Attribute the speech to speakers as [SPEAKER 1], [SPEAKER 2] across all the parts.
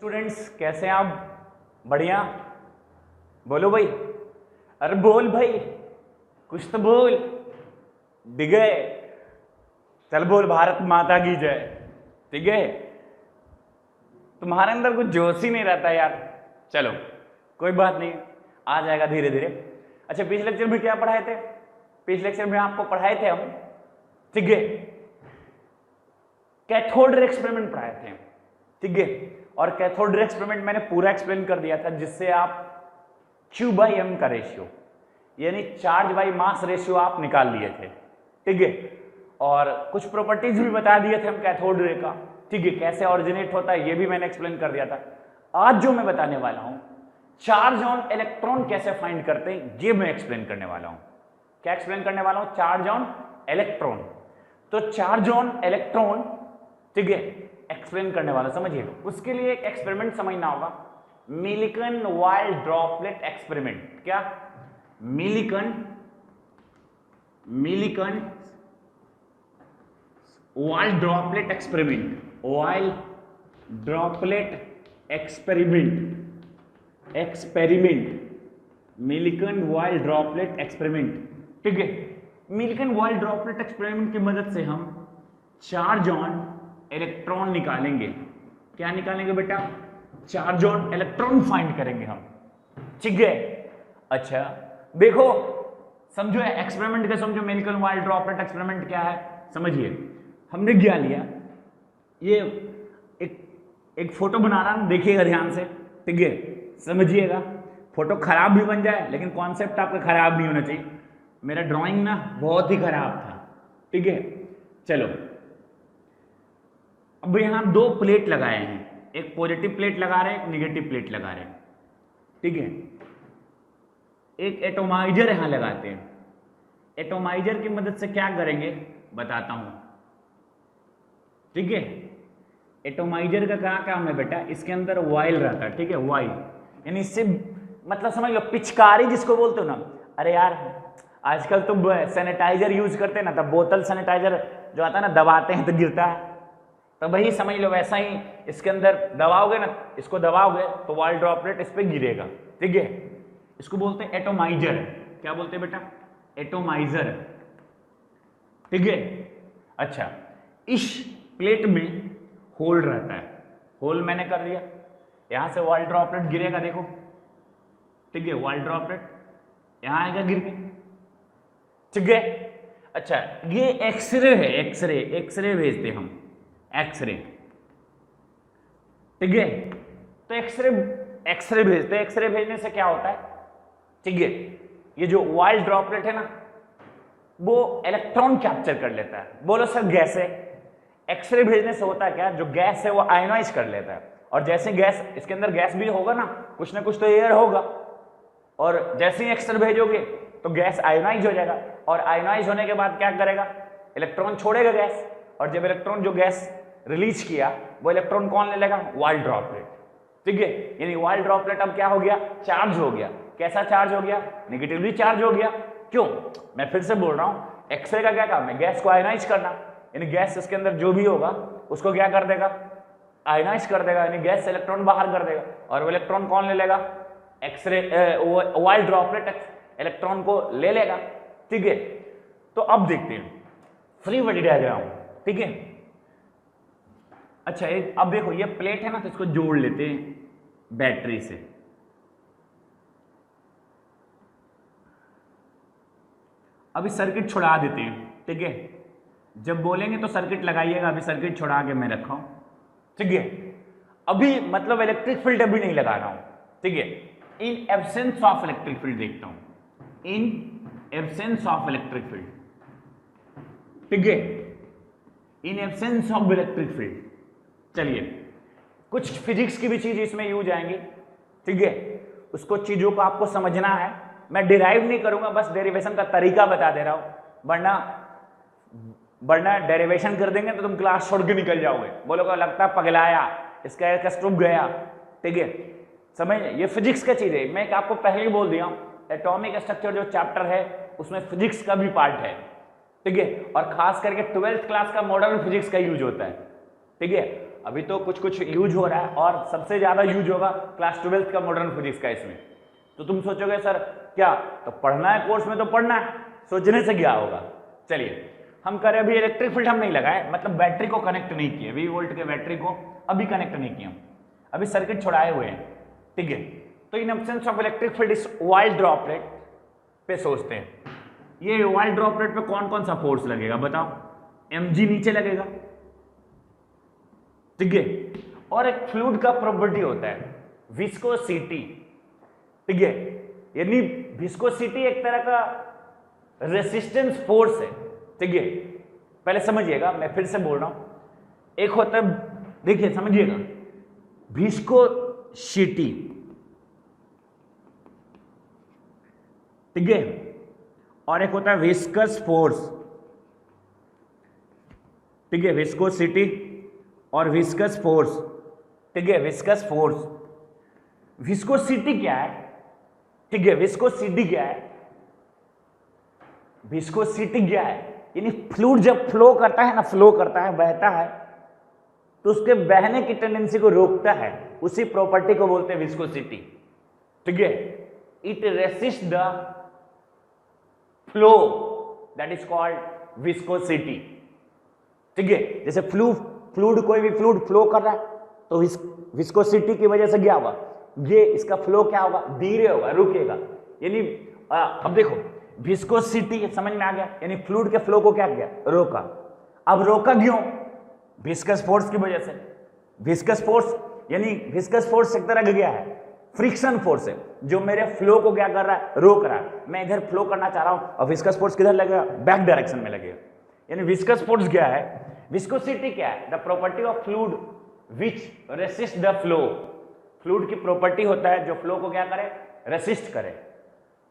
[SPEAKER 1] Students कैसे हैं आप? बढ़िया। बोलो भाई। अरे बोल भाई, कुछ तो बोल। ठीक है, चल बोल भारत माता की जय। ठीक है, तुम्हारे अंदर कुछ जोश ही नहीं रहता यार। चलो कोई बात नहीं, आ जाएगा धीरे धीरे। अच्छा, पिछले लेक्चर में क्या पढ़ाए थे? पिछले लेक्चर में आपको पढ़ाए थे हम, ठीक है, कैथोड रे एक्सपेरिमेंट पढ़ाए थे, ठीक है। और कैथोड रे एक्सपेरिमेंट मैंने पूरा एक्सप्लेन कर दिया था, जिससे आप Q/M का रेशियो यानी चार्ज बाई मास रेशियो आप निकाल लिए थे, ठीक है। और कुछ प्रॉपर्टीज भी बता दिए थे हम कैथोड रे का, ठीक है, कैसे ऑरिजिनेट होता है ये भी मैंने एक्सप्लेन कर दिया था। आज जो मैं बताने वाला हूं, चार्ज ऑन इलेक्ट्रॉन कैसे फाइंड करते हैं ये मैं एक्सप्लेन करने वाला हूं। क्या एक्सप्लेन करने वाला हूं? Charge on electron. तो चार्ज ऑन इलेक्ट्रॉन, ठीक है, एक्सप्लेन करने वाला, समझिए। उसके लिए एक एक्सपेरिमेंट समझना होगा, मिलिकन वाइल्ड ड्रॉपलेट एक्सपेरिमेंट। क्या? Millikan wild droplet experiment, wild droplet experiment, Millikan wild droplet experiment, ठीक है। मिलिकन वाइल्ड ड्रॉपलेट एक्सपेरिमेंट की मदद से हम चार्ज ऑन इलेक्ट्रॉन निकालेंगे। क्या निकालेंगे बेटा? चार्ज ऑन इलेक्ट्रॉन फाइंड करेंगे हम, ठीक है। अच्छा देखो, समझो एक्सपेरिमेंट का, समझो मिलिकन वाइल्ड ड्रॉपलेट एक्सपेरिमेंट क्या है, समझिए। हमने क्या लिया, ये एक फोटो बना रहा हूं, देखिएगा ध्यान से, ठीक है, समझिएगा। फोटो खराब भी बन जाए लेकिन कॉन्सेप्ट आपका खराब नहीं होना चाहिए। मेरा ड्राइंग ना बहुत ही खराब था, ठीक है। चलो, अब यहां दो प्लेट लगाए हैं, एक पॉजिटिव प्लेट लगा रहे हैं, एक निगेटिव प्लेट लगा रहे हैं, ठीक है। एक एटोमाइजर यहां लगाते हैं। एटोमाइजर की मदद से क्या करेंगे बताता हूं, ठीक है। एटोमाइजर का क्या काम है बेटा? इसके अंदर वाइल रहता है, ठीक है, वाइल यानी इससे मतलब समझ लो पिचकारी जिसको बोलते हो ना। अरे यार आजकल तो सैनिटाइजर यूज करते हैं ना, तब बोतल सैनिटाइजर जो आता है ना, दबाते हैं तो गिरता है, तो वही समझ लो वैसा ही इसके अंदर दबाओगे ना, इसको दबाओगे तो वाइल्ड ड्रॉपलेट इस पे गिरेगा, ठीक है। इसको बोलते हैं एटोमाइजर। क्या बोलते हैं बेटा? एटोमाइजर, ठीक है। अच्छा, इस प्लेट में होल रहता है, होल मैंने कर दिया, यहां से वाइल्ड ड्रॉपलेट गिरेगा, देखो, ठीक है। वाइल्ड ड्रॉपलेट यहां आएगा गिर के, ठीक है। अच्छा, ये एक्सरे है, एक्सरे भेजते हम, एक्सरे, ठीक है। तो एक्सरे भेजते हैं। एक्सरे भेजने से क्या होता है, ठीक है, ये जो वाइल्ड ड्रॉपलेट है ना, वो इलेक्ट्रॉन कैप्चर कर लेता है। बोलो सर गैस है, एक्सरे भेजने से होता है क्या, जो गैस है वो आयोनाइज कर लेता है। और जैसे गैस, इसके अंदर गैस भी होगा ना, कुछ ना कुछ तो एयर होगा, और जैसे ही एक्सरे भेजोगे तो गैस आयोनाइज हो जाएगा, और आयोनाइज होने के बाद क्या करेगा, इलेक्ट्रॉन छोड़ेगा गैस, और जब इलेक्ट्रॉन जो गैस रिलीज किया वो इलेक्ट्रॉन कौन ले लेगा? वाइल्ड ड्रॉपलेट, ठीक है। यानी वाइल्ड ड्रॉपलेट अब क्या हो गया? चार्ज हो गया। कैसा चार्ज हो गया? नेगेटिवली चार्ज हो गया। क्यों? मैं फिर से बोल रहा हूं, एक्सरे का क्या काम है? गैस को आयोनाइज करना, यानी गैस इसके अंदर जो भी होगा उसको क्या कर देगा? आयोनाइज कर देगा, यानी गैस से इलेक्ट्रॉन बाहर कर देगा, और वो इलेक्ट्रॉन कौन ले लेगा? एक्सरे वाइल्ड ड्रॉपलेट इलेक्ट्रॉन को ले लेगा, ठीक है। तो अब देखते हैं फ्री बॉडी डायग्राम, ठीक है। अच्छा, एक अब देखो, ये प्लेट है ना, तो इसको जोड़ लेते हैं बैटरी से। अभी सर्किट छुड़ा देते हैं, ठीक है। जब बोलेंगे तो सर्किट लगाइएगा, अभी सर्किट छुड़ा के मैं रखा हूं, ठीक है। अभी मतलब इलेक्ट्रिक फील्ड अभी नहीं लगा रहा हूं, ठीक है। In absence of electric field देखता हूं, in absence of electric field, ठीक है, in absence of electric field. चलिए, कुछ फिजिक्स की भी चीज इसमें यूज आएंगी, ठीक है। उसको चीजों को आपको समझना है, मैं डिराइव नहीं करूंगा, बस डेरिवेशन का तरीका बता दे रहा हूं, वरना डेरिवेशन कर देंगे तो तुम क्लास छोड़ के निकल जाओगे, बोलोगे लगता है पगलाया, इसका एयरकस्ट डूब गया, ठीक है। समझ, ये फिजिक्स का चीज है, मैं आपको पहले ही बोल दिया हूं, एटॉमिक स्ट्रक्चर जो चैप्टर है उसमें फिजिक्स का भी पार्ट है, ठीक है। और खास करके 12th क्लास का मॉडर्न फिजिक्स का यूज होता है, ठीक है। अभी तो कुछ कुछ यूज हो रहा है और सबसे ज्यादा यूज होगा क्लास 12th का मॉडर्न फिजिक्स का इसमें। तो तुम सोचोगे सर क्या तो पढ़ना है कोर्स में, तो पढ़ना है, सोचने से क्या होगा। चलिए हम करें, अभी इलेक्ट्रिक फील्ड हम नहीं लगाए, मतलब बैटरी को कनेक्ट नहीं किए, 20 वोल्ट के बैटरी को अभी कनेक्ट नहीं किया, अभी सर्किट छोड़ाए हुए हैं, ठीक है। तो in absence of electric field इस वाइल्ड ड्रॉपलेट पे सोचते हैं, ये वाइल्ड ड्रॉपलेट पे कौन कौन सा फोर्स लगेगा बताओ। mg नीचे लगेगा, ठीक है। और एक फ्लूइड का प्रॉपर्टी होता है विस्कोसिटी, ठीक है, यानी विस्कोसिटी एक तरह का रेसिस्टेंस फोर्स है, ठीक है। पहले समझिएगा, मैं फिर से बोल रहा हूं, एक होता है, देखिए समझिएगा, विस्कोसिटी, ठीक है, और एक होता है विस्कस फोर्स, ठीक है, विस्कोसिटी और विस्कस फोर्स, ठीक है, विस्कस फोर्स। विस्कोसिटी क्या है, ठीक है, विस्कोसिटी क्या है, विस्कोसिटी क्या है, यानी फ्लूइड जब फ्लो करता है ना, फ्लो करता है, बहता है, तो उसके बहने की टेंडेंसी को रोकता है, उसी प्रॉपर्टी को बोलते हैं विस्कोसिटी, ठीक है। It resist the flow, that is called viscosity, ठीक है। जैसे फ्लूइड, कोई भी फ्लूइड फ्लो कर रहा है तो विस्कोसिटी की वजह से क्या होगा, ये इसका फ्लो क्या होगा, धीरे होगा, रुकेगा, यानी अब देखो विस्कोसिटी समझ में आ गया, यानी फ्लूइड के फ्लो को क्या किया, रोका। अब रोका क्यों, विस्कस फोर्स की वजह से। विस्कस फोर्स यानी विस्कस फोर्स एक तरह का क्या है, फ्रिक्शन फोर्स है, जो मेरे फ्लो को क्या कर रहा है, रोक रहा है। मैं इधर फ्लो करना चाह रहा हूं और विस्कस फोर्स किधर लगेगा, बैक डायरेक्शन में लगेगा। यानी विस्कस फोर्स क्या है, विस्कोसिटी क्या है, the property of fluid which resist the flow. Fluid की प्रॉपर्टी होता है जो फ्लो को क्या करे, रेसिस्ट करे,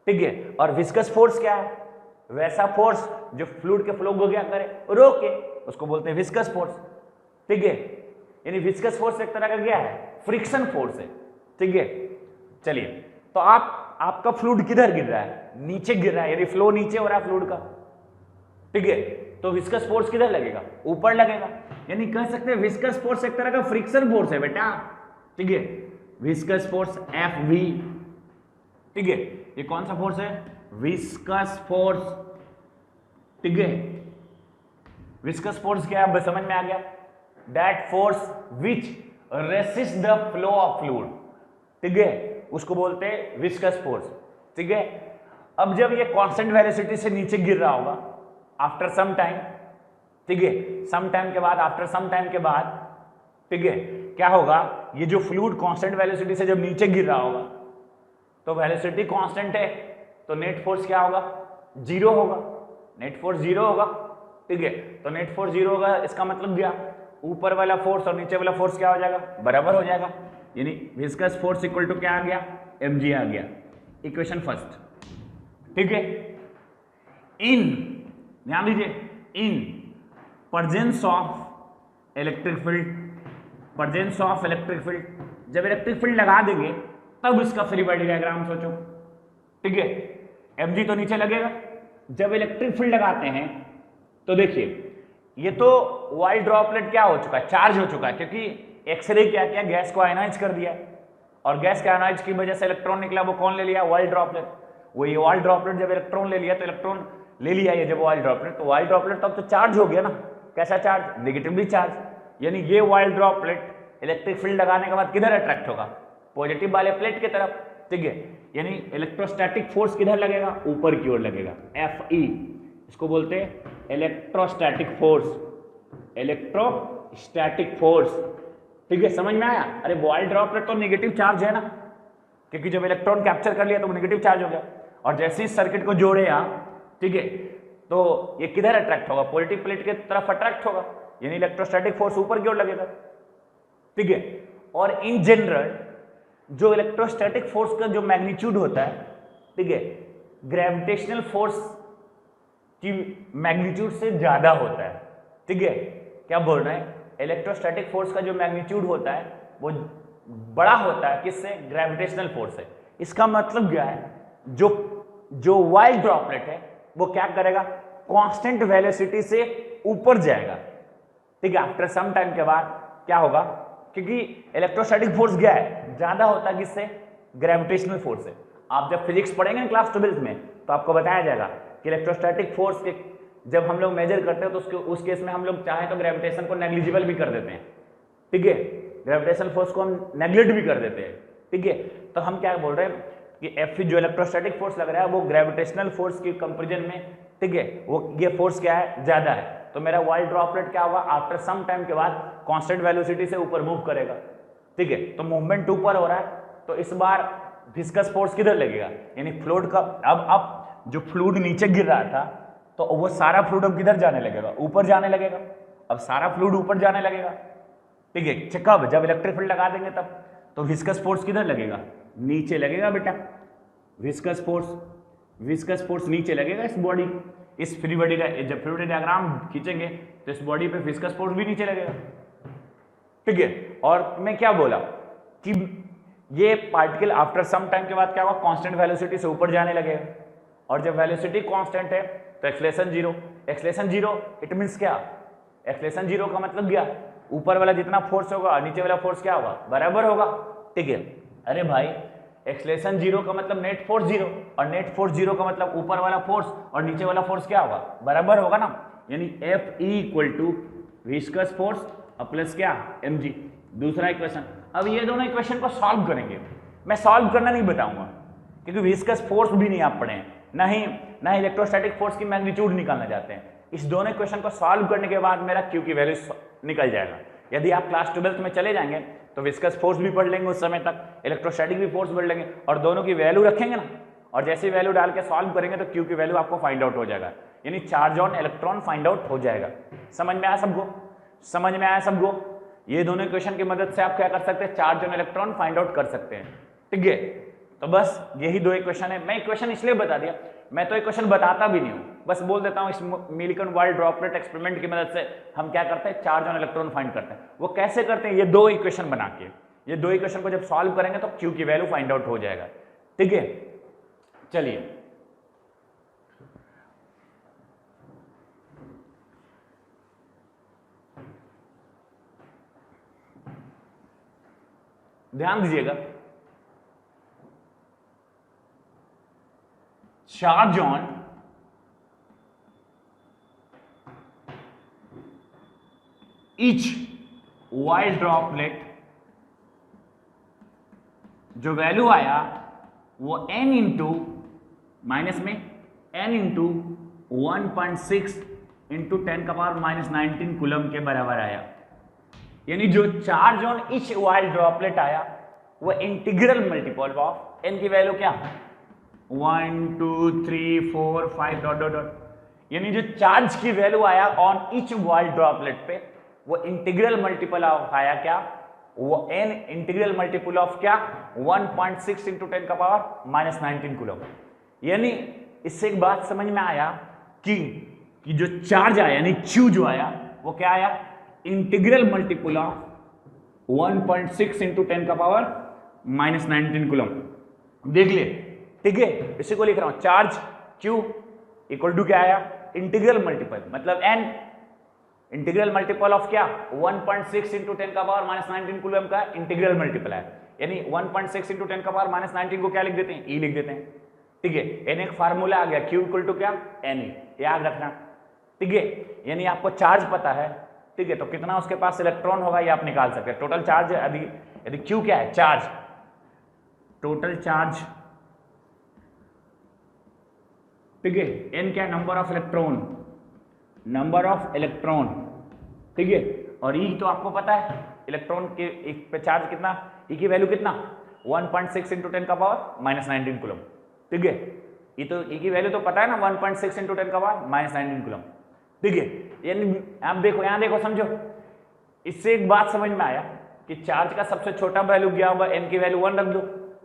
[SPEAKER 1] ठीक है। और विस्कस फोर्स क्या है, वैसा फोर्स जो फ्लूइड के फ्लो को क्या करे, रोके, उसको बोलते हैं विस्कस फोर्स, ठीक है। यानी विस्कस फोर्स एक तरह का क्या है, फ्रिक्शन फोर्स है, ठीक है। चलिए, तो आपका फ्लूइड किधर गिर रहा है, नीचे गिर रहा है, यानी फ्लो नीचे हो रहा है फ्लूइड का, ठीक है। तो विस्कस फोर्स किधर लगेगा, ऊपर लगेगा, यानी कह सकते हैं विस्कस फोर्स एक तरह का फ्रिक्शन फोर्स है बेटा, ठीक है। विस्कस फोर्स Fv, ठीक है, ये कौन सा फोर्स है, विस्कस फोर्स, ठीक है। विस्कस फोर्स क्या है, समझ में आ गया, that force which resist the flow of fluid, ठीक है, उसको बोलते हैं विस्कस फोर्स, ठीक है। अब जब ये कांस्टेंट वेलोसिटी से नीचे गिर रहा होगा आफ्टर सम टाइम, ठीक है, सम टाइम के बाद, आफ्टर सम टाइम के बाद, ठीक है, क्या होगा, ये जो फ्लूइड कांस्टेंट वेलोसिटी से जब नीचे गिर रहा होगा, तो वेलोसिटी कांस्टेंट है, तो नेट फोर्स क्या होगा, जीरो होगा, नेट फोर्स जीरो होगा, ठीक है। तो नेट फोर्स जीरो होगा, इसका मतलब क्या, ऊपर वाला फोर्स और नीचे वाला फोर्स क्या हो जाएगा, बराबर हो जाएगा, यानी विस्कस फोर्स इक्वल टू क्या आ गया, mg आ गया, इक्वेशन फर्स्ट, ठीक है। इन, ध्यान दीजिए, in presence of electric field, presence of electric field, जब इलेक्ट्रिक फील्ड लगा देंगे तब इसका फ्री बॉडी डायग्राम सोचो, ठीक है। mg तो नीचे लगेगा, जब इलेक्ट्रिक फील्ड लगाते हैं तो देखिए ये तो वाइल्ड ड्रॉपलेट क्या हो चुका है, चार्ज हो चुका है, क्योंकि एक्सरे क्या किया, गैस को आयनाइज कर दिया, और गैस के आयनाइज की वजह से इलेक्ट्रॉन निकला, वो कौन ले लिया, वाइल्ड ड्रॉपलेट। वो ये वाइल्ड ड्रॉपलेट जब इलेक्ट्रॉन ले लिया, तो इलेक्ट्रॉन ले लिया ये जब वाइल्ड ड्रॉपलेट, तो वाइल्ड ड्रॉपलेट तब तो चार्ज हो गया ना, कैसा चार्ज, नेगेटिवली चार्ज, यानी ये वाइल्ड ड्रॉपलेट इलेक्ट्रिक फील्ड लगाने के बाद किधर अट्रैक्ट होगा, पॉजिटिव वाले प्लेट की तरफ, ठीक है। यानी इलेक्ट्रोस्टैटिक फोर्स किधर लगेगा, ऊपर की ओर लगेगा, Fe, इसको बोलते हैं इलेक्ट्रोस्टैटिक फोर्स, इलेक्ट्रोस्टैटिक फोर्स, ठीक है, समझ में आया। अरे वाइल्ड ड्रॉपलेट तो नेगेटिव चार्ज है ना, क्योंकि जब इलेक्ट्रॉन कैप्चर कर लिया तो वो नेगेटिव चार्ज हो गया, और जैसे ही सर्किट को जोड़े यहाँ, ठीक है, तो ये किधर अट्रैक्ट होगा, पॉजिटिव प्लेट की तरफ अट्रैक्ट होगा, यानी इलेक्ट्रोस्टैटिक फोर्स ऊपर की ओर लगेगा, ठीक है। और इन जनरल जो इलेक्ट्रोस्टैटिक फोर्स का जो मैग्नीट्यूड होता है, ठीक है, ग्रेविटेशनल फोर्स की मैग्नीट्यूड से ज्यादा होता है, ठीक है। क्या बोल रहे हैं, इलेक्ट्रोस्टैटिक फोर्स का जो मैग्नीट्यूड होता है वो बड़ा होता है, किससे, ग्रेविटेशनल फोर्स से। इसका मतलब क्या है, जो वाइल्ड ड्रॉपलेट है वो क्या करेगा, कांस्टेंट वेलोसिटी से ऊपर जाएगा, ठीक है, आफ्टर सम टाइम के बाद क्या होगा, क्योंकि इलेक्ट्रोस्टैटिक फोर्स क्या है, ज्यादा होता है किससे, ग्रेविटेशनल फोर्स से। आप जब फिजिक्स पढ़ेंगे ना क्लास 12th में तो आपको बताया जाएगा कि इलेक्ट्रोस्टैटिक फोर्स के जब हम लोग मेजर करते हैं तो उस केस में हम लोग चाहे तो ग्रेविटेशन को नेग्लिजिबल भी कर देते हैं, ठीक है, ग्रेविटेशनल फोर्स को हम नेग्लेक्ट भी कर देते हैं, ठीक है। तो हम क्या बोल रहे हैं कि एफ जो इलेक्ट्रोस्टैटिक फोर्स लग रहा है वो ग्रेविटेशनल फोर्स की कंपेरिजन में, ठीक है, वो ये फोर्स क्या है, ज्यादा है। तो मेरा वाइल्ड ड्रॉपलेट क्या होगा, आफ्टर सम टाइम के बाद कांस्टेंट वेलोसिटी से ऊपर मूव करेगा, ठीक है। तो मूवमेंट ऊपर हो रहा है, तो इस बार विस्कस फोर्स किधर लगेगा, यानी फ्लूइड का अब जो फ्लूइड नीचे गिर रहा था तो वो सारा फ्लूइड अब किधर जाने लगेगा, ऊपर जाने लगेगा। अब सारा फ्लूइड ऊपर जाने लगेगा, ठीक है। कब, जब इलेक्ट्रिक फील्ड लगा देंगे तब। तो विस्कस फोर्स किधर लगेगा, नीचे लगेगा बेटा। विस्कस फोर्स नीचे लगेगा इस बॉडी, इस फ्री बॉडी का जब फ्लूइड डायग्राम खींचेंगे तो इस बॉडी पे विस्कस फोर्स भी नीचे लगेगा, ठीक है। और मैं क्या बोला कि ये पार्टिकल आफ्टर सम टाइम के बाद क्या होगा, कांस्टेंट वेलोसिटी से ऊपर जाने लगेगा। और जब वेलोसिटी कांस्टेंट है तो एक्सेलरेशन जीरो, इट मींस क्या, एक्सेलरेशन जीरो का मतलब क्या, ऊपर वाला जितना फोर्स होगा नीचे वाला फोर्स क्या होगा, बराबर होगा, ठीक है। अरे भाई एक्सेलरेशन जीरो का मतलब नेट फोर्स जीरो, और नेट फोर्स जीरो का मतलब ऊपर वाला फोर्स और नीचे वाला फोर्स क्या होगा, बराबर होगा ना। यानी F E equal to viscous force plus क्या, mg। दूसरा इक्वेशन, अब ये दोनों इक्वेशन को सॉल्व करेंगे। मैं सॉल्व करना नहीं बताऊंगा क्योंकि विस्कस फोर्स भी नहीं आप पढ़े हैं, ना ही इलेक्ट्रोस्टैटिक फोर्स की मैग्नीट्यूड निकालना चाहते हैं। इस दोनों इक्वेशन को सॉल्व करने के बाद मेरा Q की वैल्यू निकल जाएगा। यदि आप क्लास 12th में चले जाएंगे तो विस्कस फोर्स भी पढ़ लेंगे उस समय तक, इलेक्ट्रोस्टैटिक भी फोर्स पढ़ लेंगे, और दोनों की वैल्यू रखेंगे ना, और जैसी वैल्यू डाल के सॉल्व करेंगे तो Q की वैल्यू आपको फाइंड आउट हो जाएगा, यानी charge on electron find out हो जाएगा। समझ में आया सबको, समझ में आया सबको। ये दोनों इक्वेशन की मदद से आप क्या कर सकते हैं, charge on electron find out कर सकते हैं, ठीक है। तो बस यही दो इक्वेशन है। मैं इक्वेशन इसलिए बता दिया, मैं तो इक्वेशन बताता भी नहीं हूं, बस बोल देता हूं इस मिलिकन वाइल्ड ड्रॉपलेट एक्सपेरिमेंट की मदद से हम क्या करते हैं, चार्ज ऑन इलेक्ट्रॉन फाइंड करते हैं। वो कैसे करते हैं, ये दो इक्वेशन बना के, ये दो इक्वेशन को जब सॉल्व करेंगे तो Q की वैल्यू फाइंड आउट हो जाएगा, ठीक है। चलिए ध्यान दीजिएगा, charge on each wild droplet, जो वैल्यू आया वो n इंटू माइनस में n इंटू 1.6 इंटू 10⁻⁻19 कूलम के बराबर आया। यानी जो charge on each wild droplet आया वो इंटीग्रल मल्टीपल ऑफ n की वैल्यू क्या, 1 2 3 4 5 डॉट डॉट डॉट, यानी जो चार्ज की वैल्यू आया ऑन ईच वाइल्ड ड्रॉपलेट पे वो इंटीग्रल मल्टीपल ऑफ आया क्या, वो n इंटीग्रल मल्टीपल ऑफ क्या, 1.6 इंटू 10⁻⁻19 कूलम। यानी इससे एक बात समझ में आया कि जो चार्ज आया यानी Q जो आया वो क्या आया, integral multiple of 1.6 into 10⁻⁻19 coulomb. देख ले, ठीक है, इसी को लिख रहा हूं, चार्ज Q इक्वल टू क्या आया, इंटीग्रल मल्टीपल मतलब n, इंटीग्रल मल्टीपल ऑफ क्या, 1.6 इंटू 10⁻⁻19 कूलम का इंटीग्रल मल्टीपल है। यानी 1.6 इंटू 10⁻⁻19 को क्या लिख देते हैं, E लिख देते हैं, ठीक है। n एक फार्मूला आ गया, Q इक्वल टू क्या, n, याद रखना, ठीक है। यानी आपको चार्ज पता है, ठीक है, तो कितना उसके पास इलेक्ट्रॉन होगा ये आप निकाल सकते हैं। टोटल चार्ज यदि Q क्या है, चार्ज, टोटल चार्ज, ठीक है, n क्या, number of electron, number of electron, ठीक है। और E तो आपको पता है, इलेक्ट्रॉन के एक पे चार्ज कितना, E की वैल्यू कितना, 1.6 इंटू 10⁻⁻19 कूलम, ठीक है। E की वैल्यू तो पता है ना, 1.6 इंटू 10⁻⁻19 कूलम, ठीक है। यानी आप देखो, यहां देखो, समझो, इससे एक बात समझ में आया कि चार्ज का सबसे छोटा वैल्यू क्या होगा, n की वैल्यू 1 रख दो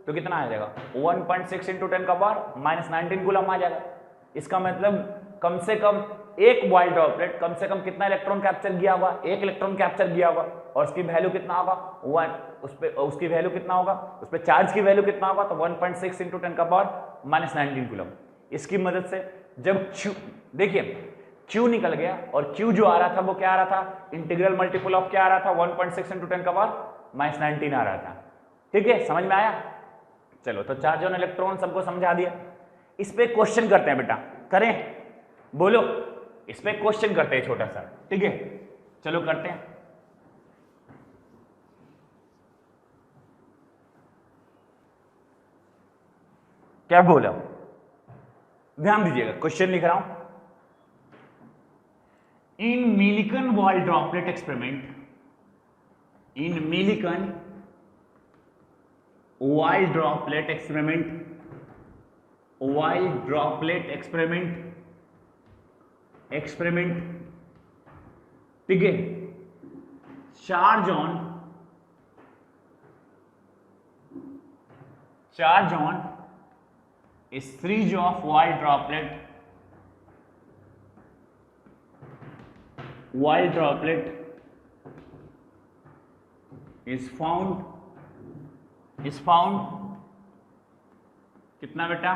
[SPEAKER 1] तो कितना आ जाएगा, 1.6 इंटू 10⁻⁻19 कूलम आ जाएगा। इसका मतलब कम से कम एक वाइल्ड ड्रॉपलेट कम से कम कितना इलेक्ट्रॉन कैप्चर किया होगा, एक इलेक्ट्रॉन कैप्चर किया होगा, और उसकी वैल्यू कितना होगा, 1, उस पे उसकी वैल्यू कितना होगा, उस पे चार्ज की वैल्यू कितना होगा, तो 1.6 इंटू 10⁻⁻19 कूलम। इसकी मदद से जब देखिए Q निकल गया, और Q जो आ रहा था वो क्या आ रहा था, इंटीग्रल मल्टीपल ऑफ क्या आ रहा था, 1.6 × 10⁻⁻19 आ रहा था। ठीक है, समझ में आया? चलो, तो चार्ज ऑन इलेक्ट्रॉन सबको समझा दिया। इस पे क्वेश्चन करते हैं बेटा, करें? बोलो, इस पे क्वेश्चन करते हैं छोटा सा। ठीक है, चलो करते हैं। क्या बोला? ध्यान दीजिएगा, क्वेश्चन लिख रहा हूं। इन मिलिकन वॉल ड्रॉपलेट एक्सपेरिमेंट, इन मिलिकन wall droplet experiment, ठीक है, charge on a series of wall droplet is found कितना बेटा,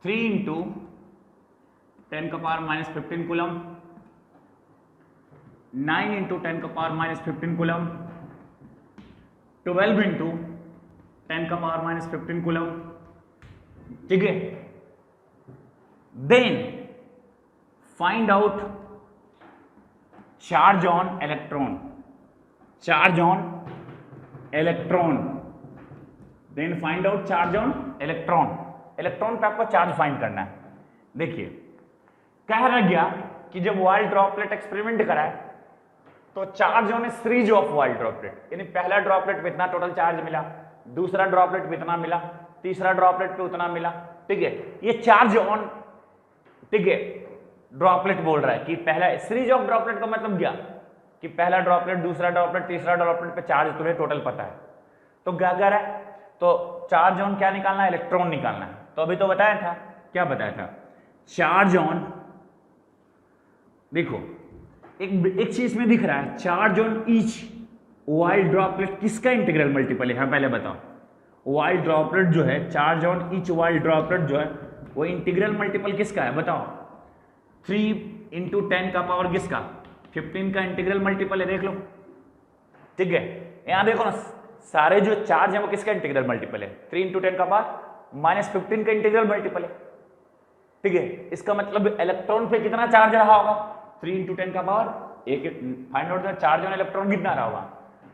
[SPEAKER 1] 3 × 10⁻⁻15 कूलम, 9 × 10⁻⁻15 कूलम, 12 × 10⁻⁻15 कूलम। ठीक है, then find out charge on electron, then find out charge on electron पे आपको charge find करना है। देखिए, कह रहा गया कि जब वॉल ड्रॉपलेट एक्सपेरिमेंट कराए तो charge on A series of wall droplet, यानी पहला ड्रॉपलेट पे इतना टोटल चार्ज मिला, दूसरा ड्रॉपलेट पे इतना मिला, तीसरा ड्रॉपलेट पे उतना मिला। ठीक है, ये चार्ज ऑन, ठीक है, ड्रॉपलेट बोल रहा है कि पहला सीरीज ऑफ ड्रॉपलेट का मतलब क्या कि पहला ड्रॉपलेट, दूसरा ड्रॉपलेट, तीसरा ड्रॉपलेट पे चार्ज तुम्हें टोटल पता है। तो क्या कह रहा है, तो चार्ज ऑन क्या निकालना है, इलेक्ट्रॉन निकालना है। तो अभी तो बताया था, क्या बताया था, चार्ज ऑन, देखो एक चीज में दिख रहा है, charge on each wall droplet किसका इंटीग्रल मल्टीपल है? हाँ, पहले बताओ, वॉल ड्रॉपलेट जो है, charge on each wall droplet जो है वो इंटीग्रल मल्टीपल किसका है? बताओ। 3 × 10 का पावर किसका? 15 का इंटीग्रल मल्टीपल है, देख लो। ठीक है, यहां देखो ना, सारे जो चार्ज है वो किसका इंटीग्रल मल्टीपल है? 3 × 10 का पावर -15 का इंटीग्रल मल्टीपल है। ठीक है, इसका मतलब इलेक्ट्रॉन पे कितना चार्ज रहा होगा? 3 × 10 का power, find out the charge on electron कितना रहा होगा?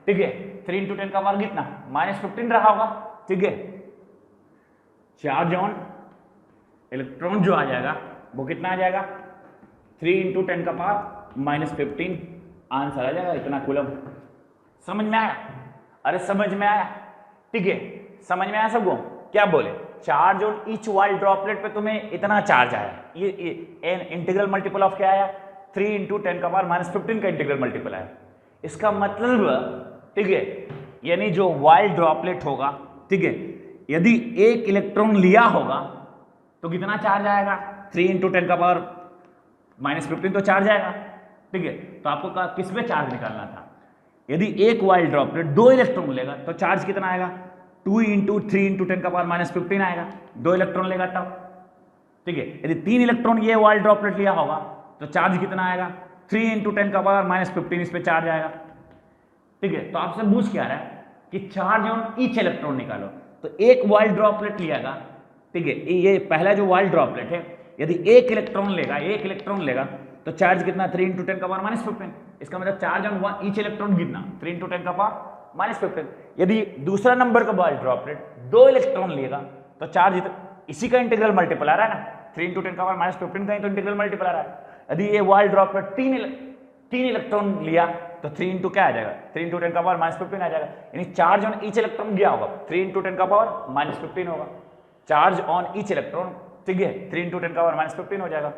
[SPEAKER 1] ठीक है, 3 × 10 का पावर कितना? -15 रहा होगा। ठीक है, चार्ज ऑन इलेक्ट्रॉन जो आ जाएगा वो कितना आ जाएगा? 3 × 10 का पावर -15, आंसर आ जाएगा इतना कूलम। समझ में आया? अरे समझ में आया? ठीक है, समझ में आया सबको? क्या बोले, charge on each wall droplet पे तुम्हें इतना चार्ज आया, ये इंटीग्रल मल्टीपल ऑफ क्या आया? 3 × 10 का पावर -15 का इंटीग्रल मल्टीपल आया। इसका मतलब, ठीक है, यानी जो वॉल ड्रॉपलेट होगा, ठीक है, यदि एक इलेक्ट्रॉन लिया होगा तो कितना चार्ज आएगा? 3 × 10 का पावर -15 तो चार्ज आएगा। ठीक है, तो आपको किस पे चार्ज निकालना था? यदि एक वॉल ड्रॉपलेट 2 इलेक्ट्रॉन लेगा तो चार्ज कितना आएगा? 2 × 3 × 10 का पावर -15 आएगा। 2 इलेक्ट्रॉन लेगा तब। ठीक है, यदि 3 इलेक्ट्रॉन ये वॉल ड्रॉपलेट लिया होगा तो चार्ज कितना आएगा? 3 × 10 का पावर -15 इस पे चार्ज आएगा। ठीक है, तो आपसे पूछ क्या रहा है कि चार्ज ऑन ईच इलेक्ट्रॉन निकालो। तो एक वॉल ड्रॉपलेट लिएगा, ठीक है, ये पहला जो वॉल ड्रॉपलेट है, यदि एक इलेक्ट्रॉन लेगा तो चार्ज कितना? 3 × 10 का पावर -15। इसका मतलब चार्ज ऑन ईच इलेक्ट्रॉन कितना? 3 × 10 का पावर -15। यदि दूसरा नंबर का वॉल ड्रॉपलेट 2 इलेक्ट्रॉन लेगा तो चार्ज इसी का इंटीग्रल मल्टीपल आ रहा है ना, 3 × 10 का पावर -15 का ही तो इंटीग्रल मल्टीपल आ रहा है। यदि ये वॉल ड्रॉपलेट 3 इलेक्ट्रॉन लिया तो 3 × क्या आ जाएगा? 3 × 10 का पावर -15 आ जाएगा। यानी चार्ज ऑन ईच इलेक्ट्रॉन क्या होगा? 3 × 10 का पावर -15 होगा। चार्ज ऑन ईच इलेक्ट्रॉन, ठीक है, 3 × 10 का पावर -15 हो जाएगा।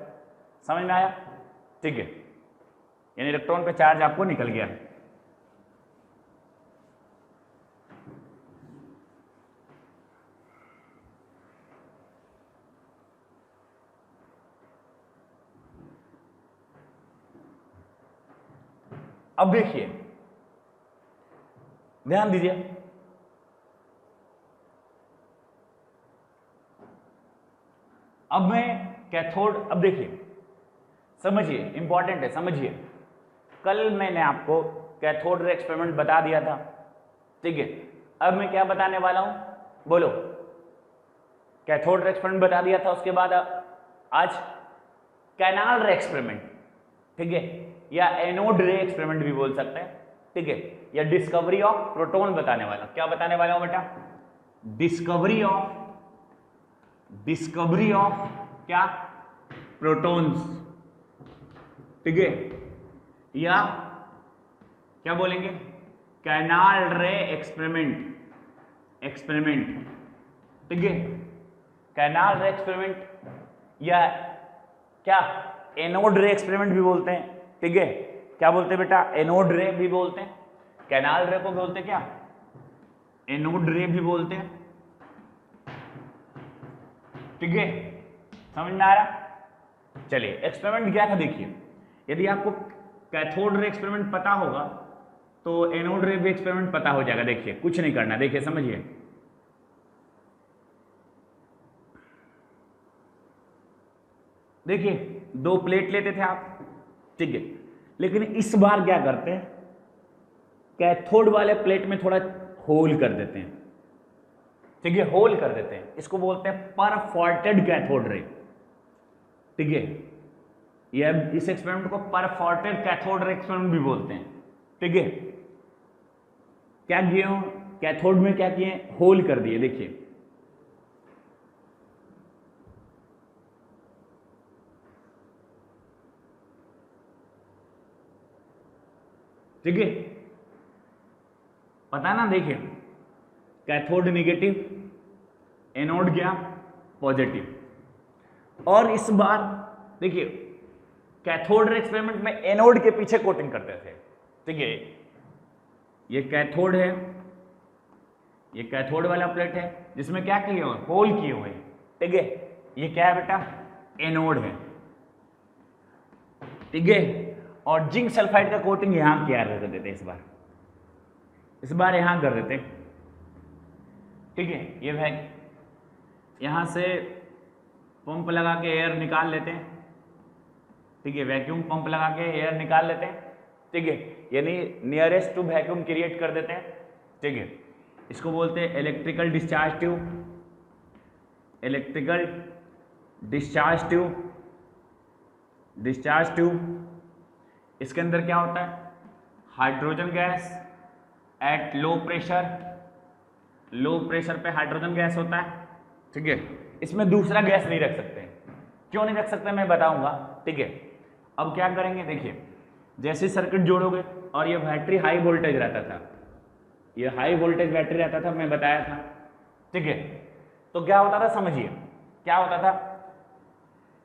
[SPEAKER 1] समझ में आया? ठीक है, यानी इलेक्ट्रॉन पे चार्ज आपको निकल गया। अब देखिए, ध्यान दीजिए, अब मैं कैथोड, अब देखिए समझिए, इंपॉर्टेंट है, समझिए। कल मैंने आपको कैथोड रे एक्सपेरिमेंट बता दिया था, ठीक है। अब मैं क्या बताने वाला हूं, बोलो। कैथोड रे एक्सपेरिमेंट बता दिया था, उसके बाद आज कैनाल रे एक्सपेरिमेंट, ठीक है, या एनोड रे एक्सपेरिमेंट भी बोल सकते हैं, ठीक है, या डिस्कवरी ऑफ प्रोटॉन बताने वाला। क्या बताने वाला हूं बेटा? डिस्कवरी ऑफ क्या? प्रोटॉन्स, ठीक है, या क्या बोलेंगे? कैनाल रे एक्सपेरिमेंट, ठीक है, कैनाल रे एक्सपेरिमेंट, या क्या एनोड रे एक्सपेरिमेंट भी बोलते हैं, ठीक है। क्या बोलते हैं बेटा? एनोड रे भी बोलते हैं, कैनाल रे को बोलते हैं क्या? एनोड रे भी बोलते हैं, ठीक है। समझ में आ रहा? चलिए, एक्सपेरिमेंट क्या था देखिए। यदि आपको कैथोड रे एक्सपेरिमेंट पता होगा तो एनोड रे भी एक्सपेरिमेंट पता हो जाएगा। देखिए, कुछ नहीं करना, देखिए समझिए। देखिए, दो प्लेट लेते थे आप, ठीक है, लेकिन इस बार क्या करते हैं, कैथोड वाले प्लेट में थोड़ा होल कर देते हैं, ठीक है, होल कर देते हैं। इसको बोलते हैं परफॉर्टेड कैथोड रे, ठीक है। यह इस एक्सपेरिमेंट को परफॉर्टेड कैथोड रे एक्सपेरिमेंट भी बोलते हैं, ठीक है। क्या किए हो? कैथोड में क्या किए? होल कर दिए। देखिए, ठीक है, पता ना? देखिए, कैथोड निगेटिव, एनोड क्या? पॉजिटिव। और इस बार देखिए, कैथोड रे एक्सपेरिमेंट में एनोड के पीछे कोटिंग करते थे, ठीक है। ये कैथोड है, ये कैथोड वाला प्लेट है जिसमें क्या किए हुए? होल किए हुए हैं, ठीक है। ये क्या है बेटा? एनोड है, ठीक है। और जिंक सल्फाइड का कोटिंग यहां किया कर देते, इस बार यहां कर देते, ठीक है। ये भाई यहां से पंप लगा के एयर निकाल लेते हैं, ठीक है, वैक्यूम पंप लगा के एयर निकाल लेते हैं, ठीक है, यानी नियरेस्ट टू वैक्यूम क्रिएट कर देते हैं, ठीक है। इसको बोलते हैं इलेक्ट्रिकल डिस्चार्ज ट्यूब। इसके अंदर क्या होता है? Hydrogen gas at low pressure पे हाइड्रोजन गैस होता है, ठीक है। इसमें दूसरा गैस नहीं रख सकते। क्यों नहीं रख सकते मैं बताऊंगा, ठीक है। अब क्या करेंगे, देखिए, जैसे सर्किट जोड़ोगे और ये बैटरी हाई वोल्टेज रहता था, ये हाई वोल्टेज बैटरी रहता था, मैं बताया था, ठीक है। तो क्या होता था, समझिए क्या होता था,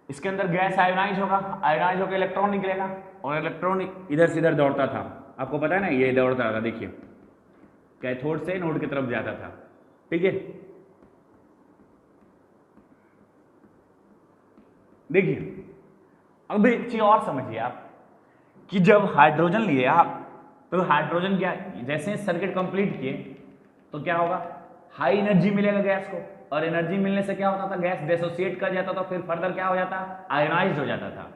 [SPEAKER 1] इसके अंदर गैस आयोनाइज होगा, आयोनाइज होकर इलेक्ट्रॉन निकलेगा और इलेक्ट्रॉन इधर से इधर दौड़ता था। आपको पता है ना, ये दौड़ता था, देखिए, कैथोड से नोड की तरफ जाता था, ठीक है। देखिए, अब एक चीज और समझिए आप, कि जब हाइड्रोजन लिए आप, तो हाइड्रोजन क्या, जैसे सर्किट कंप्लीट किए तो क्या होगा, हाई एनर्जी मिलेगा गैस को, और एनर्जी मिलने से क्या होता था, गैस डिसोसिएट कर जाता था, फिर फर्दर क्या हो जाता, आयोनाइज्ड हो जाता था,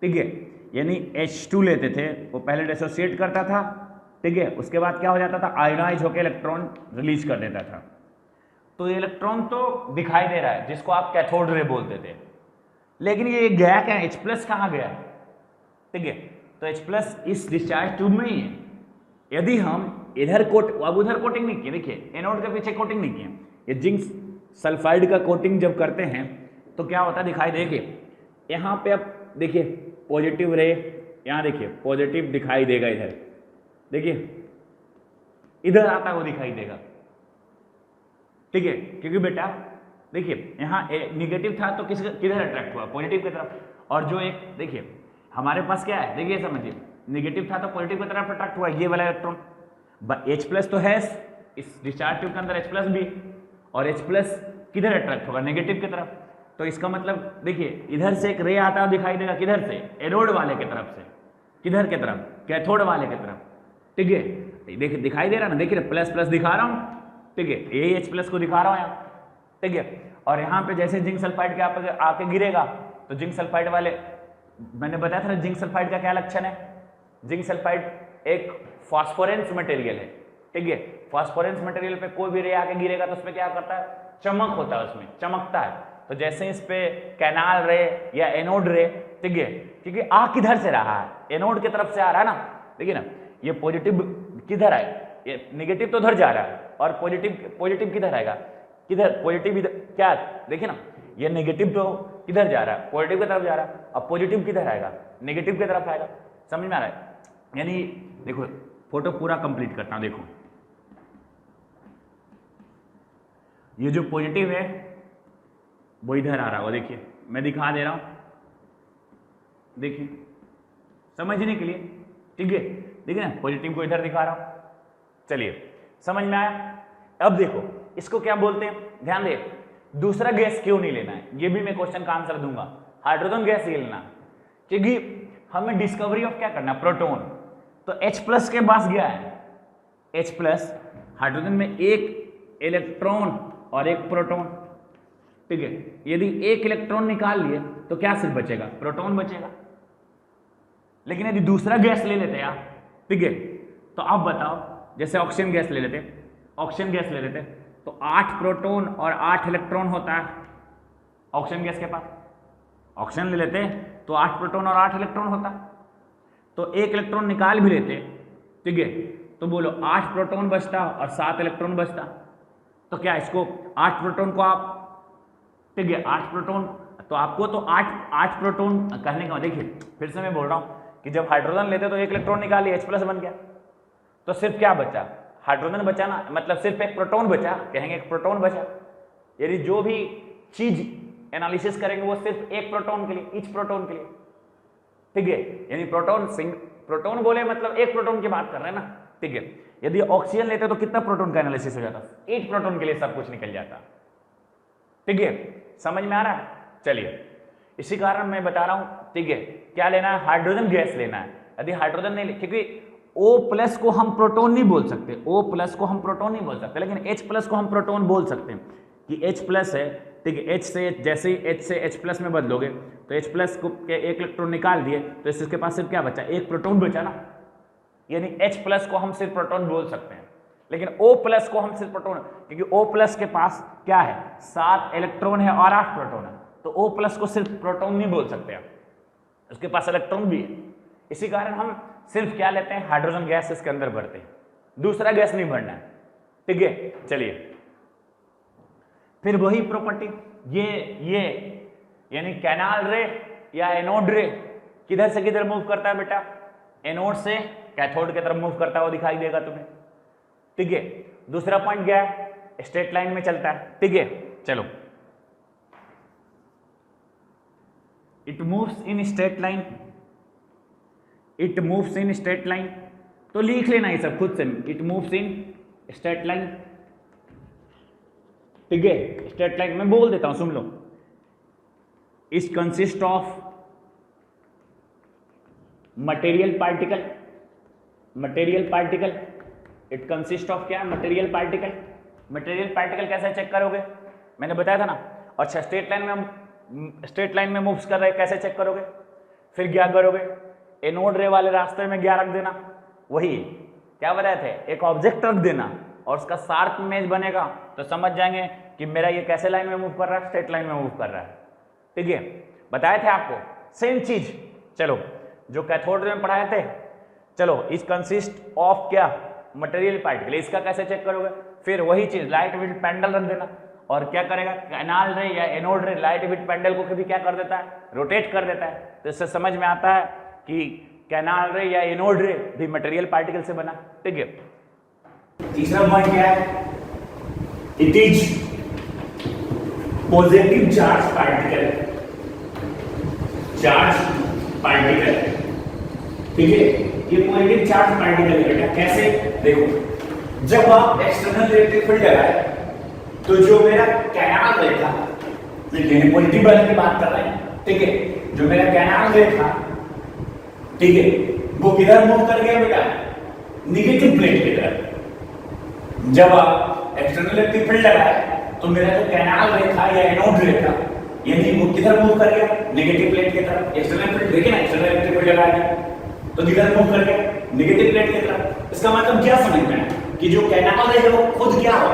[SPEAKER 1] ठीक है। यानी H2 लेते थे, वो पहले डिसोसिएट करता था, ठीक है, उसके बाद क्या हो जाता था, आयोनाइज होकर इलेक्ट्रॉन रिलीज कर देता था। तो ये इलेक्ट्रॉन तो दिखाई दे रहा है, जिसको आप कैथोड रे बोलते थे, लेकिन ये गया क्या, H+ कहाँ गया, ठीक है। तो H+ इस डिस्चार्ज ट्यूब में ही है। यदि हम इधर अब उधर कोटिंग नहीं किए, देखिए, एनोड के पीछे कोटिंग नहीं किए, ये जिंक सल्फाइड का कोटिंग जब करते हैं तो क्या होता है, दिखाई देखिए, यहाँ पे अब देखिए पॉजिटिव रे, यहाँ देखिए पॉजिटिव दिखाई देगा, इधर देखिए, इधर आता है वो दिखाई देगा, ठीक है। क्योंकि बेटा देखिए, यहाँ निगेटिव था तो किधर अट्रैक्ट हुआ, पॉजिटिव की तरफ। और जो एक देखिए हमारे पास क्या है, देखिए समझिए, निगेटिव था तो पॉजिटिव की तरफ अट्रैक्ट हुआ, ये वाला इलेक्ट्रॉन। H+ तो है इस डिस्चार्ज ट्यूब के अंदर, H+ भी, और H+ किधर अट्रैक्ट होगा, नेगेटिव की तरफ। तो इसका मतलब देखिए, इधर से एक रे आता है दिखाई देगा, किधर से, एनोड वाले की तरफ से, किधर की तरफ, कैथोड वाले की तरफ, ठीक है। देखिए दिखाई दे रहा ना, देखिए प्लस दिखा रहा हूँ, ठीक है, यही H+ को दिखा रहा हूँ यहाँ, ठीक है। और यहाँ पे जैसे जिंक सल्फाइड के आके गिरेगा तो जिंक सल्फाइड वाले मैंने बताया था ना जिंक सल्फाइड का क्या लक्षण है, जिंक सल्फाइड एक फास्फोरेंस मटेरियल है, ठीक है। फास्फोरेंस मटेरियल पे कोई भी रे आके गिरेगा तो उसमें क्या करता है, चमक होता है, उसमें चमकता है। तो जैसे इस पे कैनाल रे या एनोड रे, ठीक है, क्योंकि आ किधर से रहा है, एनोड की तरफ से आ रहा है ना, देखिए ना, ये पॉजिटिव किधर है, ये निगेटिव तो उधर जा रहा है, और पॉजिटिव किधर आएगा, किधर पॉजिटिव इधर, क्या देखिए ना, ये नेगेटिव तो किधर जा रहा है, पॉजिटिव की तरफ जा रहा है, अब पॉजिटिव किधर आएगा, नेगेटिव की तरफ आएगा। समझ में आ रहा है? यानी देखो फोटो पूरा कंप्लीट करता हूं, देखो ये जो पॉजिटिव है वो इधर आ रहा है, देखिए मैं दिखा दे रहा हूं, देखिए समझने के लिए, ठीक है, देखिए ना पॉजिटिव को इधर दिखा रहा हूं। चलिए समझ में आया? अब देखो इसको क्या बोलते हैं, ध्यान दे, दूसरा गैस क्यों नहीं लेना है, ये भी मैं क्वेश्चन का आंसर दूंगा। हाइड्रोजन गैस ही लेना, क्योंकि हमें डिस्कवरी ऑफ क्या करना, प्रोटॉन। तो H+ के पास गया है, H+, हाइड्रोजन में एक इलेक्ट्रॉन और एक प्रोटॉन, ठीक है। यदि एक इलेक्ट्रॉन निकाल लिए तो क्या सिर्फ बचेगा, प्रोटॉन बचेगा। लेकिन यदि दूसरा गैस ले लेते यार, ठीक है, तो अब बताओ, जैसे ऑक्सीजन गैस ले लेते, ऑक्सीजन गैस ले लेते तो 8 प्रोटॉन और 8 इलेक्ट्रॉन होता है ऑक्सीजन गैस के पास। ऑक्सीजन ले लेते तो 8 प्रोटॉन और 8 इलेक्ट्रॉन होता, तो एक इलेक्ट्रॉन निकाल भी लेते, ठीक है, तो बोलो 8 प्रोटॉन बचता और 7 इलेक्ट्रॉन बचता। तो क्या इसको 8 प्रोटॉन को आप, ठीक है, 8 प्रोटॉन, तो आपको तो 8 प्रोटॉन कहने का, देखिए फिर से मैं बोल रहा हूं कि जब हाइड्रोजन लेते तो एक इलेक्ट्रॉन निकाल लिया, H+ बन गया, तो सिर्फ क्या बचा, हाइड्रोजन बचा ना, मतलब सिर्फ एक प्रोटॉन बचा, कहेंगे एक प्रोटॉन बचा। यदि जो भी चीज एनालिसिस करेंगे वो सिर्फ एक प्रोटॉन के लिए, ईच प्रोटॉन के लिए, ठीक है, यानी प्रोटॉन बोले मतलब एक प्रोटॉन की बात कर रहे हैं ना, ठीक है। यदि ऑक्सीजन लेते तो कितना प्रोटॉन का एनालिसिस हो जाता, 8 प्रोटॉन के लिए सब कुछ निकल जाता, ठीक है। समझ में आ रहा है? चलिए इसी कारण मैं बता रहा हूं, ठीक है, क्या लेना है, हाइड्रोजन गैस लेना है। यदि हाइड्रोजन नहीं, क्योंकि O+ को हम प्रोटॉन नहीं बोल सकते, O+ को हम प्रोटॉन नहीं बोल सकते, लेकिन H+ को हम प्रोटॉन बोल सकते हैं कि H+ है, ठीक है, H से, जैसे ही H से H+ में बदलोगे तो H+ को के एक इलेक्ट्रॉन निकाल दिए तो इसके पास सिर्फ क्या बचा, एक प्रोटॉन बचा ना, यानी H+ को हम सिर्फ प्रोटॉन बोल सकते हैं, लेकिन O+ को हम सिर्फ प्रोटॉन, क्योंकि O+ के पास क्या है, 7 इलेक्ट्रॉन है और 8 प्रोटॉन है, तो O+ को सिर्फ प्रोटॉन नहीं बोल सकते आप, उसके पास इलेक्ट्रॉन भी है। इसी कारण हम सिर्फ क्या लेते हैं, हाइड्रोजन गैस इसके अंदर भरते हैं, दूसरा गैस नहीं भरना है, ठीक है। चलिए फिर वही प्रॉपर्टी, ये यानी कैनाल रे या एनोड रे किधर से किधर मूव करता है बेटा, एनोड से कैथोड की तरफ मूव करता है, वो दिखाई देगा तुम्हें, ठीक है। दूसरा पॉइंट क्या है, स्ट्रेट लाइन में चलता है, ठीक है। चलो, it moves in straight line, it moves in straight line, तो लिख लेना ये सब खुद से, it moves in straight line, ठीक है। स्ट्रेट लाइन में बोल देता हूं, सुन लो, it consist of material particle, material particle, it consist of क्या, मटेरियल पार्टिकल। मटेरियल पार्टिकल कैसे चेक करोगे, मैंने बताया था ना। अच्छा, स्ट्रेट लाइन में मूव्स कर रहे, कैसे चेक करोगे, फिर क्या करोगे, एनोड रे वाले रास्ते में क्या रख देना, वही क्या बताए थे, एक ऑब्जेक्ट रख देना और उसका शार्प इमेज बनेगा, तो समझ जाएंगे कि मेरा ये कैसे लाइन में मूव कर रहा है, स्ट्रेट लाइन में मूव कर रहा है, ठीक है। बताए थे आपको सेम चीज। चलो, जो कैथोड रे में पढ़ाए थे, चलो, इस कंसिस्ट ऑफ क्या, मटेरियल पार्टिकल, इसका कैसे चेक करोगे, फिर वही चीज लाइट वेट पेंडल रख देना, और क्या करेगा, कैनाल रे या एनोड रे लाइट वेट पेंडल को कभी क्या कर देता है, रोटेट कर देता है, तो इससे समझ में आता है कि कैनाल रे या एनोड रे भी मटेरियल पार्टिकल से बना, ठीक है। तीसरा पॉइंट क्या है, it is positive charge particle, charge particle, ठीक है। ये पॉजिटिव चार्ज पार्टिकल है बेटा, कैसे, देखो, जब आप एक्सटर्नल इलेक्ट्रिक फील्ड लगाए तो जो मेरा कैनाल रे था, देखिए पॉजिटिव वाले की बात कर रहे हैं, ठीक है, जो मेरा कैनाल रे था, ठीक है, वो किधर मूव कर गया बेटा, निगेटिव प्लेट की तरफ। जब आप एक्सटर्नल इलेक्ट्रिक फील्ड लगाए तो मेरा जो कैनाल रे था या एनोड रे था यानी वो किधर मूव कर गया, नेगेटिव प्लेट की तरफ। एक्सटर्नल फील्ड देखिए ना, एक्सटर्नल इलेक्ट्रिक फील्ड लगा दिया तो किधर मूव कर गया, नेगेटिव प्लेट की तरफ। इसका मतलब क्या समझ में आया कि जो कैनाल है वो खुद क्या हो,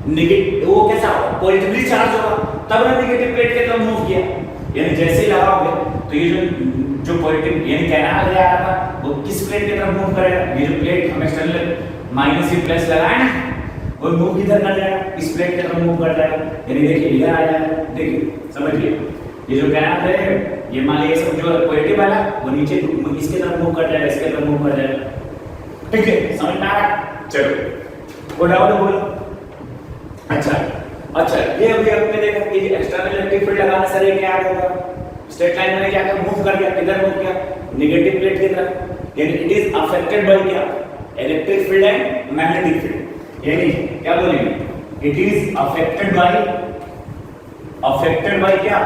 [SPEAKER 1] नेगेटिव, वो कैसा हो, पॉजिटिवली चार्ज होगा, तब ना नेगेटिव प्लेट की तरफ मूव किया। यानी जैसे ही लगाओगे तो ये जो पॉजिटिव यानी कैनाल है आ रहा था वो किस प्लेट की तरफ मूव करेगा, ये जो प्लेट हम एक्सटर्नल माइनस ही प्लस लगाए ना, वो मूव किधर कर जाएगा, इस प्लेट की तरफ मूव कर जाएगा। यानी देखिए इधर आ जाएगा, देखिए समझिए ये जो कैनाल है ये मान लीजिए सब जो पॉजिटिव वाला वो नीचे इसके तरफ मूव कर जाएगा, इसके तरफ मूव कर जाएगा। ठीक है, समझ में आ रहा है? चलो वो डाउट बोलो। अच्छा ये अभी आपने देखा कि एक्सटर्नल इलेक्ट्रिक फील्ड लगाने से ये क्या होगा, स्ट्रेट लाइन में क्या मूव कर गया, किधर मूव किया, नेगेटिव प्लेट की तरफ। यानी इट इज अफेक्टेड बाय क्या, electric field and magnetic field. यानी क्या बोलेंगे, इट इज अफेक्टेड बाय क्या,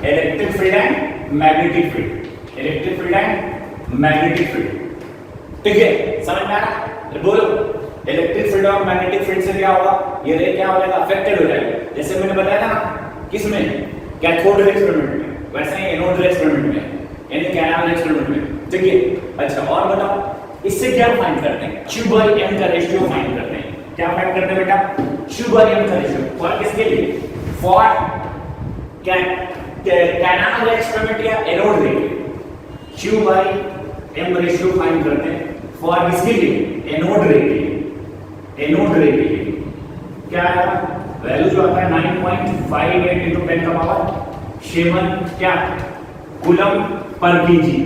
[SPEAKER 1] electric field and magnetic field, electric field and magnetic field. ठीक है, समझ में आ रहा है? बोलो इलेक्ट्रिक फील्ड और मैग्नेटिक फील्ड से क्या होगा, ये रे क्या हो जाएगा, अफेक्टेड हो जाएगा। जैसे मैंने बताया था किसमें, कैथोड रे एक्सपेरिमेंट में, वैसे ही एनोड रे एक्सपेरिमेंट में, यानी कैनाल रे एक्सपेरिमेंट में। ठीक है, अच्छा और बताओ इससे क्या फाइंड करते हैं, Q by M का रेशियो फाइंड करते हैं। क्या फाइंड करते हैं बेटा, Q by M का रेशियो। फॉर किसके लिए, फॉर कैनाल रे एक्सपेरिमेंट या एनोड रे के लिए Q by M ratio find करते हैं। फॉर किसके लिए, एनोड रे के लिए, एनोड रे के लिए क्या है वैल्यू जो आता है 9.58 into 10 का पावर 7 क्या कूलम पर केजी।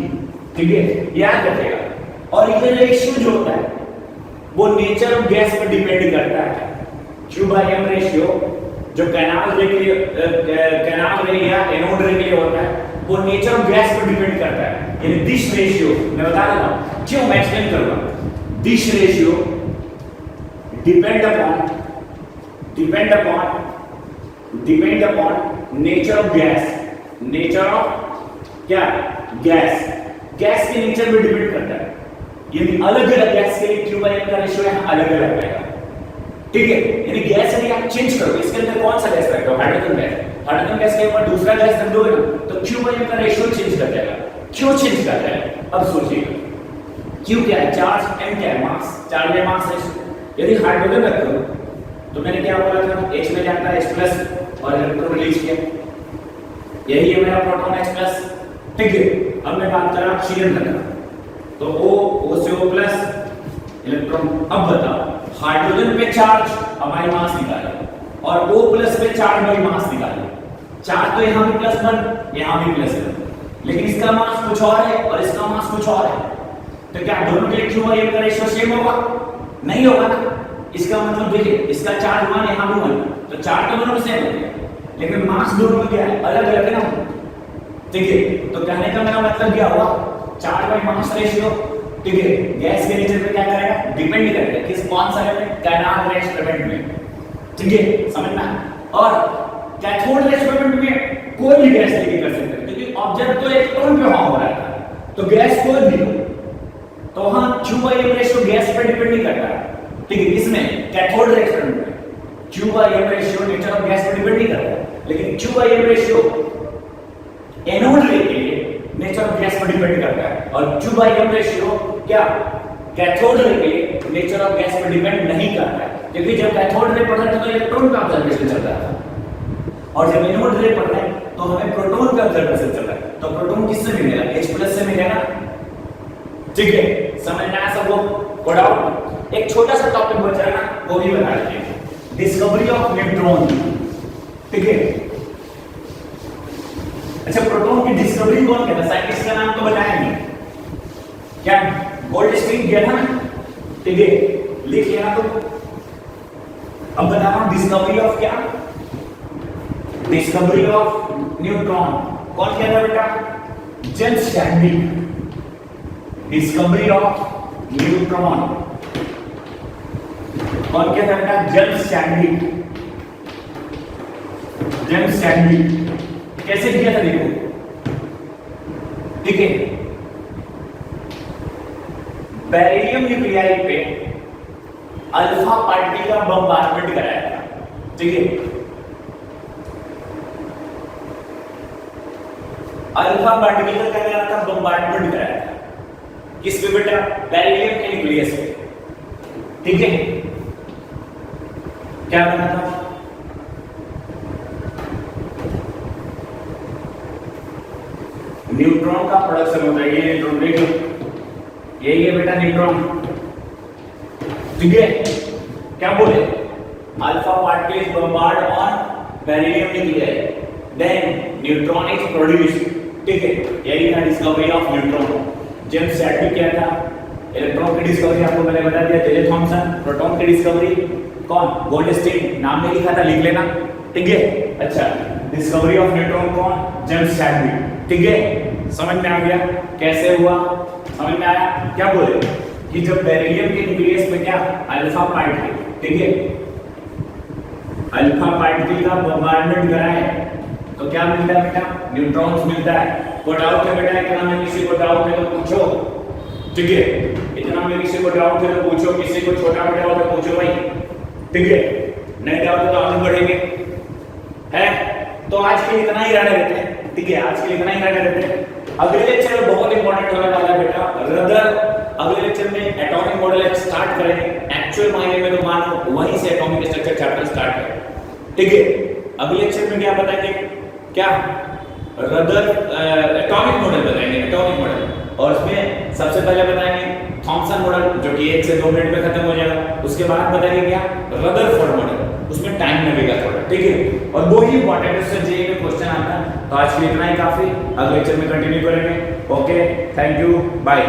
[SPEAKER 1] ठीक है, याद रखिएगा। और ये रेशियो जो होता है वो नेचर ऑफ गैस पर डिपेंड करता है। Q by M रेशियो जो कैनाल रे के लिए, कैनाल रे या एनोड रे के लिए होता है वो नेचर ऑफ गैस पर डिपेंड करता है। यानी दिस रेशियो मैं बता देता हूं क्यों, मैं एक्सप्लेन करूंगा। This ratio depend upon nature of gas, nature of क्या, गैस के नेचर पे डिपेंड करता है। यानी अलग अलग गैस के लिए Q by M का रेशियो यहाँ अलग अलग रहेगा। ठीक है, यानी गैस यदि आप चेंज करोगे, इसके अंदर कौन सा गैस रखते हो, हाइड्रोजन गैस, हाइड्रोजन गैस के ऊपर दूसरा गैस रख दोगे ना तो Q by M का रेशियो चेंज कर जाएगा। क्यों चेंज कर जाएगा, अब सोचिएगा। Q क्या है, चार्ज, M क्या है, मास, चार्ज या मास रेशियो। यदि हाइड्रोजन रखते हो तो मैंने क्या बोला था, H में जाता है H+ और इलेक्ट्रॉन रिलीज किया, यही है मेरा प्रोटॉन H+। ठीक है, अब मैं बात कर रहा हूं ऑक्सीजन रखना तो O से O+ इलेक्ट्रॉन। अब बताओ हाइड्रोजन पे चार्ज बाई मास निकालो और O+ पे चार्ज बाई मास निकालो। चार्ज तो यहां भी +1 यहां भी +1, लेकिन इसका मास कुछ और है और इसका मास कुछ और है, तो क्या दोनों के Q by M का रेशियो सेम होगा, नहीं होगा ना। इसका मतलब देखिए इसका चार्ज 1 यहां भी 1, तो चार्ज तो दोनों में सेम है लेकिन मास दोनों में क्या है, अलग अलग है ना। ठीक है, तो कहने का मेरा मतलब क्या हुआ, चार्ज बाई मास रेशियो। ठीक है, गैस के नेचर पे क्या करेगा, डिपेंड करेगा किस कौन सा है, कैनाल रे एक्सपेरिमेंट में। ठीक है, समझना। और कैथोड रे एक्सपेरिमेंट में कोई भी गैस लेके कर सकते हैं क्योंकि ऑब्जेक्ट तो इलेक्ट्रॉन पे वहां हो रहा है, तो गैस कोई भी हो तो वहां Q by M ratio gas पे डिपेंड नहीं करता है। ठीक है, किसमें, कैथोड रे एक्सपेरिमेंट में Q by M ratio nature of gas पे डिपेंड नहीं करता है, लेकिन Q by M ratio anode रे के लिए नेचर ऑफ गैस पर डिपेंड करता है और Q by M रेशियो क्या, कैथोड रे के लिए नेचर ऑफ गैस पर डिपेंड नहीं करता है। क्योंकि जब कैथोड रे पढ़ रहे थे तो इलेक्ट्रॉन का ऑब्जर्वेशन चल रहा था और जब एनोड रे पढ़ रहे हैं तो हमें प्रोटॉन का ऑब्जर्वेशन चल रहा है। तो प्रोटॉन किससे मिलेगा, H+ से मिलेगा। ठीक है, समझना है सब लोग। पढ़ाओ एक छोटा सा टॉपिक बचा है ना, वो भी बता देते हैं, डिस्कवरी ऑफ न्यूट्रॉन। ठीक है, अच्छा प्रोटॉन की डिस्कवरी कौन किया था, साइंटिस्ट का नाम तो बताया नहीं, क्या गोल्डस्टीन किया था ना। ठीक है, लिख लेना। तो अब बता रहा हूं डिस्कवरी ऑफ क्या, डिस्कवरी ऑफ न्यूट्रॉन कौन किया था बेटा, जेम्स स्टैंडी। डिस्कवरी ऑफ न्यूट्रॉन कौन किया था बेटा, जेम्स स्टैंडी। जेम्स स्टैंडी कैसे किया था देखो। ठीक है, बेरिलियम न्यूक्लियाई पे अल्फा पार्टिकल का बमबार्डमेंट कराया था। ठीक है, अल्फा पार्टिकल का क्या कराया था, बम्बार्डमेंट कराया था, किस पे बेटा, बेरिलियम के न्यूक्लियस पे, ठीक है। क्या बना था, न्यूट्रॉन का प्रोडक्शन होता है, ये न्यूट्रॉन देखो, ये बेटा न्यूट्रॉन, ठीक है। क्या बोले, alpha particle bombard on beryllium nucleus, then neutron is produced, ठीक है। यही था discovery of neutron. James Chadwick क्या था, इलेक्ट्रॉन की डिस्कवरी आपको मैंने बता दिया, जे थॉमसन, प्रोटॉन की डिस्कवरी कौन, गोल्डस्टीन, नाम में लिखा था, लिख लेना, ठीक है। अच्छा, डिस्कवरी ऑफ न्यूट्रॉन कौन, जेम्स चैडविक, ठीक है। समझ में आ गया कैसे हुआ, समझ में आया। क्या बोले कि जब बेरिलियम के न्यूक्लियस में क्या, अल्फा पार्टिकल, ठीक है, अल्फा पार्टिकल का बम्बार्डमेंट कराए तो क्या मिलता है बेटा, न्यूट्रॉन्स मिलता है। कोई डाउट है बेटा, इतना में किसी को डाउट है तो पूछो, ठीक है। इतना में किसी को डाउट है तो पूछो, किसी को छोटा बड़ा हो तो पूछो भाई, ठीक है। नहीं डाउट है तो आगे बढ़ेंगे, है। तो आज के लिए इतना ही रहने देते हैं, ठीक है, आज के लिए इतना ही रहने देते हैं। अगले लेक्चर में बहुत इंपॉर्टेंट होने वाला है बेटा रदर, अगले लेक्चर में एटॉमिक मॉडल स्टार्ट करेंगे, एक्चुअल मायने में तो मानो वहीं से एटॉमिक स्ट्रक्चर चैप्टर स्टार्ट करें, ठीक है। अगले लेक्चर में क्या बताएंगे, क्या रदर एटॉमिक मॉडल बताएंगे, एटॉमिक मॉडल, और उसमें सबसे पहले बताएंगे थॉमसन मॉडल जो कि 1 से 2 मिनट में खत्म हो जाएगा। उसके बाद बताएंगे क्या, रदरफोर्ड मॉडल, उसमें टाइम लगेगा थोड़ा, ठीक है। और वो ही इंपॉर्टेंट है, उससे जेईई में क्वेश्चन आता है। तो आज के लिए इतना ही काफी, अगले लेक्चर में कंटिन्यू करेंगे। Okay, thank you, bye.